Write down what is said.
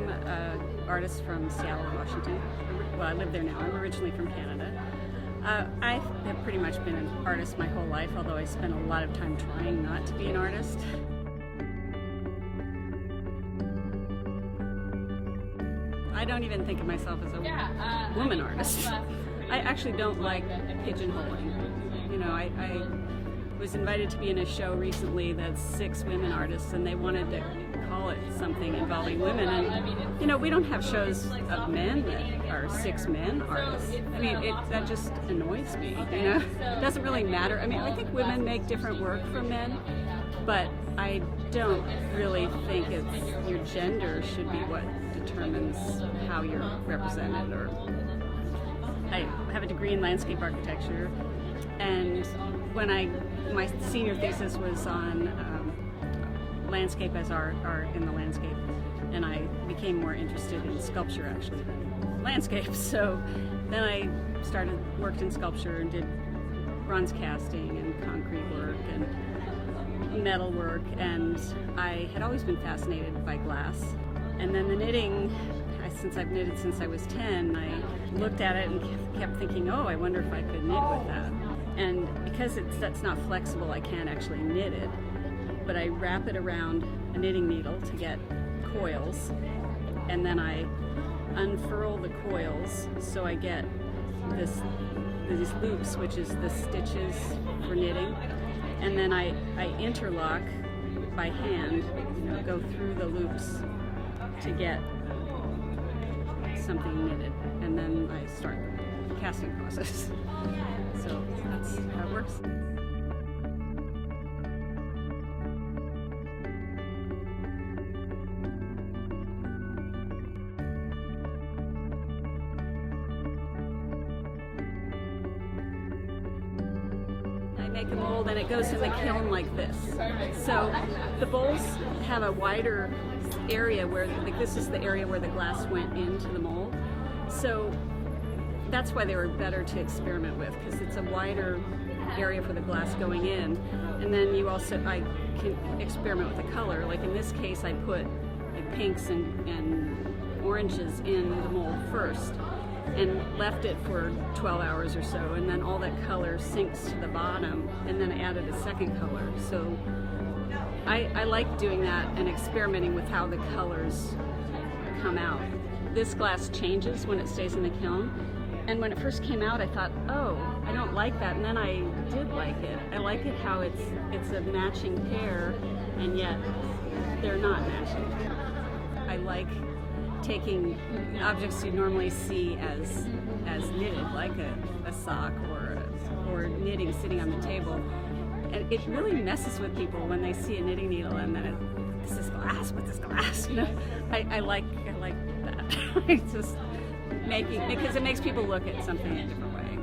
I'm an artist from Seattle, Washington. Well, I live there now. I'm originally from Canada. I have pretty much been an artist my whole life, although I spent a lot of time trying not to be an artist. I don't even think of myself as a woman artist. I actually don't like pigeonholing. You know, I was invited to be in a show recently that's 6 women artists, and they wanted to call it something involving women. And you know, we don't have shows of men that are 6 men artists. I mean, that just annoys me. You know, it doesn't really matter. I mean, I think women make different work from men, but I don't really think it's your gender should be what determines how you're represented. Or I have a degree in landscape architecture, and when my senior thesis was on landscape as art in the landscape, and I became more interested in sculpture actually than landscape. So then I worked in sculpture and did bronze casting and concrete work and metal work, and I had always been fascinated by glass. And then the knitting, since I've knitted since I was 10, I looked at it and kept thinking, oh, I wonder if I could knit with that. And because that's not flexible, I can't actually knit it, but I wrap it around a knitting needle to get coils, and then I unfurl the coils so I get these loops, which is the stitches for knitting, and then I interlock by hand, you know, go through the loops to get something knitted, and then I start the casting process. So that's how it works. I make a mold and it goes in the kiln like this. So the bowls have a wider area where, like, this is the area where the glass went into the mold. So that's why they were better to experiment with, because it's a wider area for the glass going in. And then I can experiment with the color. Like in this case, I put like pinks and oranges in the mold first and left it for 12 hours or so, and then all that color sinks to the bottom, and then I added a second color. So I like doing that and experimenting with how the colors come out. This glass changes when it stays in the kiln, and when it first came out I thought, oh, I don't like that, and then I did like it. I like it how it's a matching pair, and yet they're not matching. I like taking objects you normally see as knitted, like a sock or knitting sitting on the table, and it really messes with people when they see a knitting needle and then this is glass. What's this glass? You know, I like that. It's just because it makes people look at something in a different way.